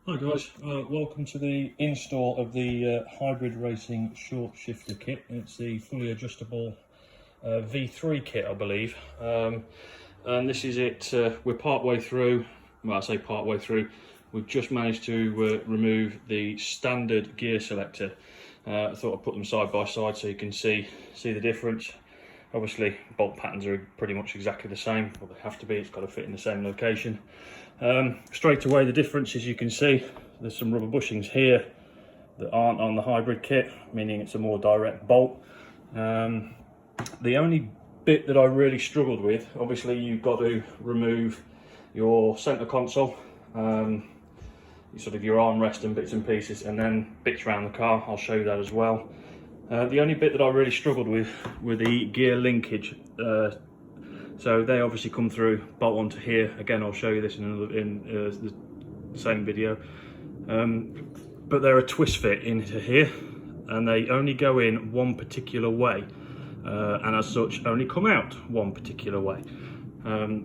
Hi guys, welcome to the install of the hybrid racing short shifter kit. It's the fully adjustable V3 kit, I believe, and this is it. We're part way through. Well, I say part way through. We've just managed to remove the standard gear selector. I thought I'd put them side by side so you can see the difference. Obviously, bolt patterns are pretty much exactly the same, but they have to be. It's got to fit in the same location. Straight away, the difference, as you can see, there's some rubber bushings here that aren't on the hybrid kit, meaning it's a more direct bolt. The only bit that I really struggled with, obviously you've got to remove your center console, sort of your armrest and bits and pieces, and then bits around the car. I'll show you that as well. The only bit that I really struggled with were the gear linkage. So they obviously come through, bolt onto here. Again, I'll show you this in the same video. But they're a twist fit into here, and they only go in one particular way, and as such only come out one particular way.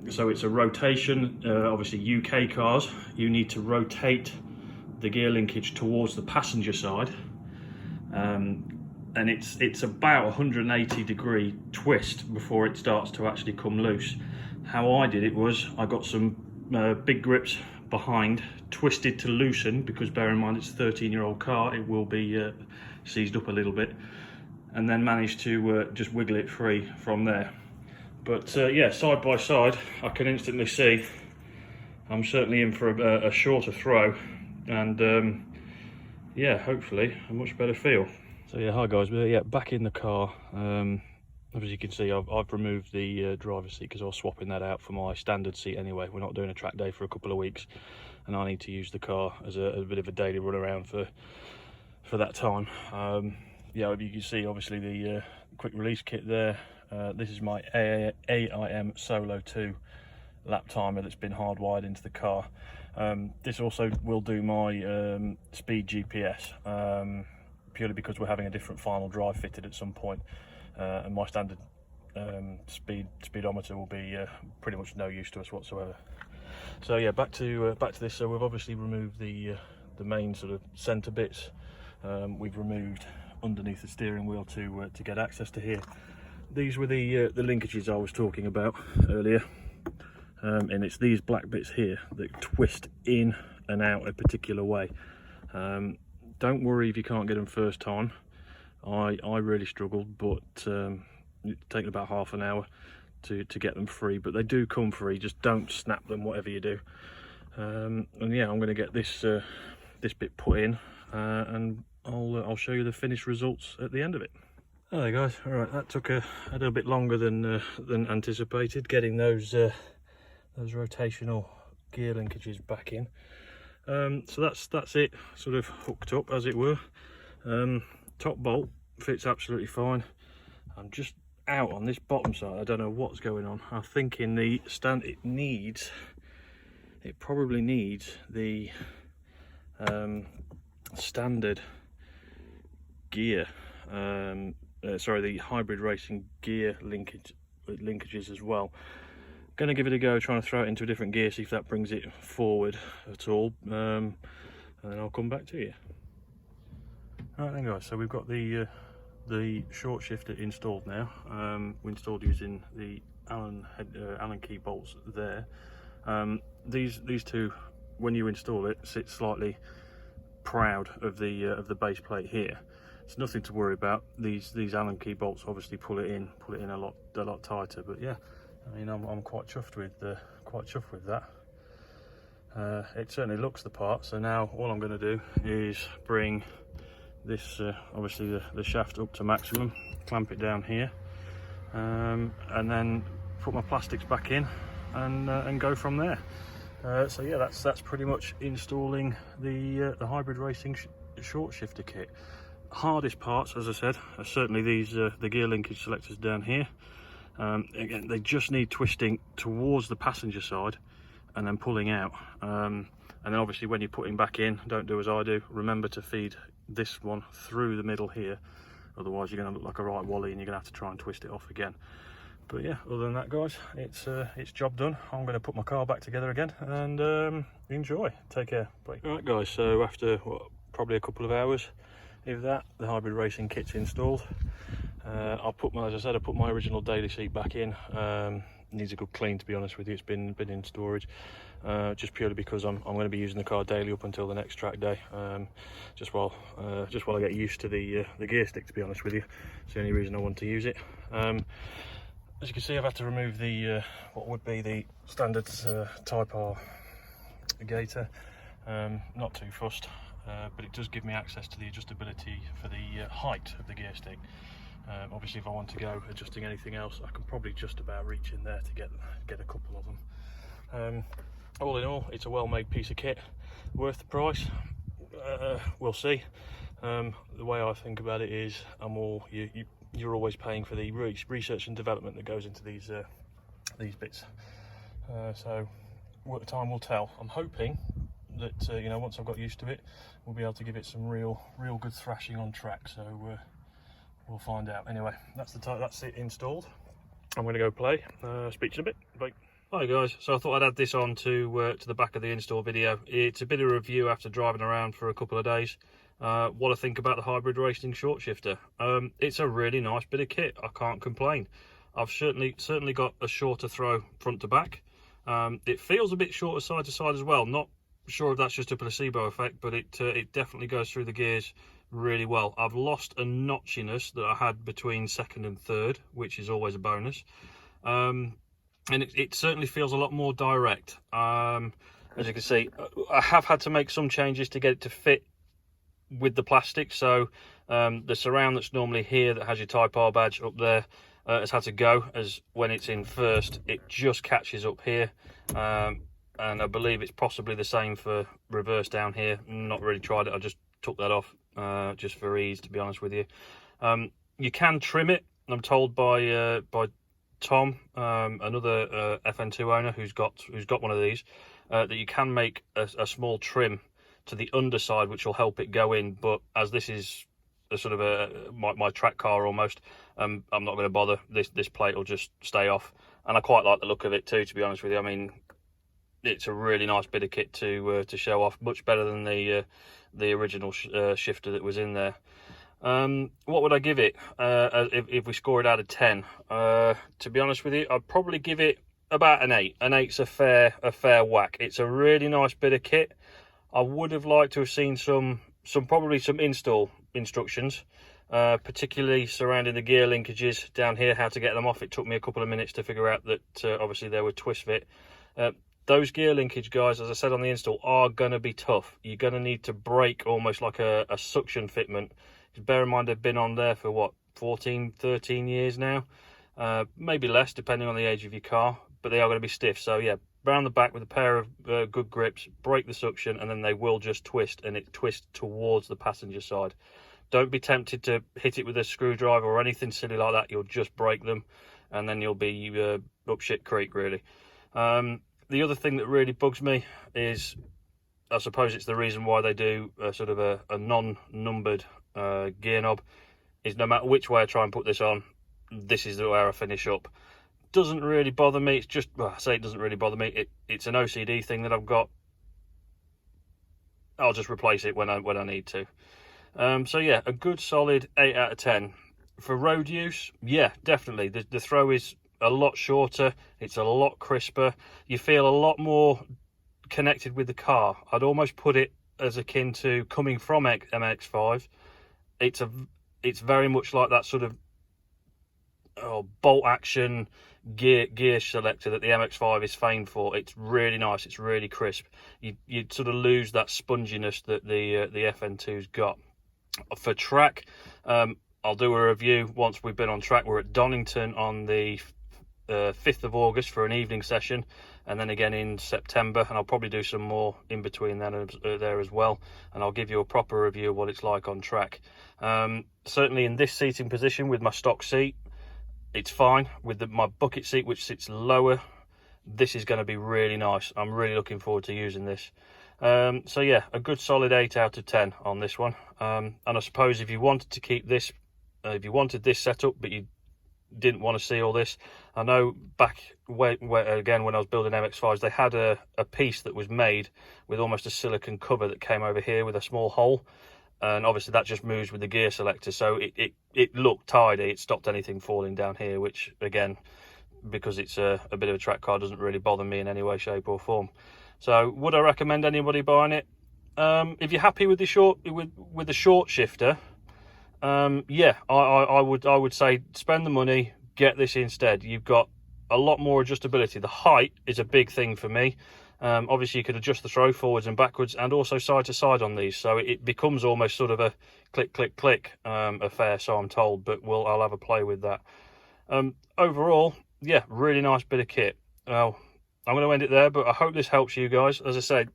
So it's a rotation. Obviously UK cars, you need to rotate the gear linkage towards the passenger side, and it's about 180 degree twist before it starts to actually come loose. How I did it was I got some big grips behind, twisted to loosen, because bear in mind it's a 13-year-old car, it will be seized up a little bit, and then managed to just wiggle it free from there. But yeah, side by side I can instantly see I'm certainly in for a shorter throw, and yeah, hopefully a much better feel. So yeah, hi guys, we're back in the car. As you can see, I've removed the driver's seat because I was swapping that out for my standard seat anyway. We're not doing a track day for a couple of weeks, and I need to use the car as a bit of a daily run around for that time. Yeah, you can see obviously the quick release kit there. This is my AIM Solo 2 lap timer that's been hardwired into the car. This also will do my speed GPS. Purely because we're having a different final drive fitted at some point, and my standard speedometer will be pretty much no use to us whatsoever. So yeah, back to this. So we've obviously removed the main sort of center bits. We've removed underneath the steering wheel to get access to here. These were the linkages I was talking about earlier, and it's these black bits here that twist in and out a particular way. Don't worry if you can't get them first time. I really struggled, but it's taken about half an hour to get them free, but they do come free. Just don't snap them, whatever you do. And yeah, I'm going to get this this bit put in, and I'll show you the finished results at the end of it. Alright guys, all right, that took a little bit longer than anticipated, getting those rotational gear linkages back in. So that's it, sort of hooked up as it were. Top bolt fits absolutely fine. I'm just out on this bottom side. I don't know what's going on. I'm thinking the stand, it probably needs the standard gear, sorry, the hybrid racing gear linkages as well. Going to give it a go, trying to throw it into a different gear, see if that brings it forward at all, and then I'll come back to you. Alright then guys, so we've got the short shifter installed now. We installed using the Allen key bolts there. These two, when you install it, sit slightly proud of the base plate here. It's nothing to worry about. These Allen key bolts obviously pull it in a lot tighter, but yeah, I mean, I'm quite chuffed with that. It certainly looks the part. So now all I'm going to do is bring this, obviously the shaft up to maximum, clamp it down here, and then put my plastics back in, and go from there. So yeah, that's pretty much installing the hybrid racing short shifter kit. Hardest parts, as I said, are certainly these the gear linkage selectors down here. Again, they just need twisting towards the passenger side and then pulling out, and then obviously when you're putting back in, don't do as I do, remember to feed this one through the middle here, otherwise you're going to look like a right wally and you're going to have to try and twist it off again. But yeah, other than that, guys, it's job done. I'm going to put my car back together again and enjoy. Take care. Bye. All right, guys. So after probably a couple of hours, if that, the hybrid racing kit's installed. I'll put my, as I said, I put my original daily seat back in. Needs a good clean, to be honest with you. It's been in storage, just purely because I'm going to be using the car daily up until the next track day. Just while I get used to the gear stick, to be honest with you. It's the only reason I want to use it. As you can see, I've had to remove the what would be the standard Type R gator. Not too fussed, but it does give me access to the adjustability for the height of the gear stick. Obviously, if I want to go adjusting anything else, I can probably just about reach in there to get a couple of them. All in all, it's a well-made piece of kit, worth the price. We'll see. The way I think about it is, you're always paying for the research and development that goes into these bits. So time will tell. I'm hoping that you know, once I've got used to it, we'll be able to give it some real good thrashing on track. So we'll find out. Anyway, that's it installed. I'm going to go play. Speak to you in a bit. Bye. Hi guys, so I thought I'd add this on to the back of the install video. It's a bit of a review after driving around for a couple of days. What I think about the hybrid racing short shifter. It's a really nice bit of kit. I can't complain. I've certainly got a shorter throw front to back. It feels a bit shorter side to side as well. Not sure if that's just a placebo effect, but it definitely goes through the gears really well. I've lost a notchiness that I had between second and third, which is always a bonus. And it certainly feels a lot more direct. As you can see, I have had to make some changes to get it to fit with the plastic. So the surround that's normally here that has your Type R badge up there has had to go, as when it's in first it just catches up here, and I believe it's possibly the same for reverse down here. Not really tried it, I just took that off just for ease, to be honest with you. You can trim it, I'm told by Tom, another FN2 owner who's got one of these, that you can make a small trim to the underside, which will help it go in. But as this is a sort of my track car almost, I'm not going to bother. This plate will just stay off, and I quite like the look of it too, to be honest with you. I mean, it's a really nice bit of kit to show off, much better than the original shifter that was in there. What would I give it if we score it out of 10? To be honest with you, I'd probably give it about an 8. An 8's a fair whack. It's a really nice bit of kit. I would have liked to have seen probably some install instructions, particularly surrounding the gear linkages down here, how to get them off. It took me a couple of minutes to figure out that obviously they were twist fit. Those gear linkage, guys, as I said on the install, are going to be tough. You're going to need to break almost like a suction fitment. Bear in mind, they've been on there for what, 14, 13 years now, maybe less depending on the age of your car, but they are going to be stiff. So yeah, round the back with a pair of good grips, break the suction, and then they will just twist, and it twists towards the passenger side. Don't be tempted to hit it with a screwdriver or anything silly like that. You'll just break them, and then you'll be up shit creek, really. The other thing that really bugs me is, I suppose it's the reason why they do sort of a non-numbered gear knob, is no matter which way I try and put this on, this is where I finish up. Doesn't really bother me. It's just, well, I say it doesn't really bother me. It's an OCD thing that I've got. I'll just replace it when I need to. So yeah, a good solid 8 out of 10 for road use. Yeah, definitely. The throw is a lot shorter. It's a lot crisper. You feel a lot more connected with the car. I'd almost put it as akin to coming from MX-5. It's very much like that sort of bolt action gear selector that the MX-5 is famed for. It's really nice. It's really crisp. You sort of lose that sponginess that the FN2's got. For track, I'll do a review once we've been on track. We're at Donington on the 5th of August for an evening session, and then again in September, and I'll probably do some more in between then there as well, and I'll give you a proper review of what it's like on track. Certainly in this seating position with my stock seat, it's fine. With my bucket seat, which sits lower, this is going to be really nice. I'm really looking forward to using this. So yeah, a good solid 8 out of 10 on this one. And I suppose if you wanted to keep this, if you wanted this setup but you didn't want to see all this. I know back again when I was building MX-5s, they had a piece that was made with almost a silicone cover that came over here with a small hole, and obviously that just moves with the gear selector, so it looked tidy. It stopped anything falling down here, which again, because it's a bit of a track car, doesn't really bother me in any way, shape or form. So would I recommend anybody buying it? If you're happy with the short shifter, yeah, I would say spend the money, get this instead. You've got a lot more adjustability. The height is a big thing for me. Obviously you could adjust the throw forwards and backwards and also side to side on these, so it becomes almost sort of a click click click affair, so I'm told, but I'll have a play with that. Overall, yeah, really nice bit of kit. Well, I'm going to end it there, but I hope this helps you guys. As I said,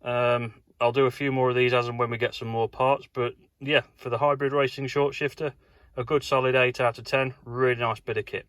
I'll do a few more of these as and when we get some more parts, but yeah, for the hybrid racing short shifter, a good solid 8 out of 10. Really nice bit of kit.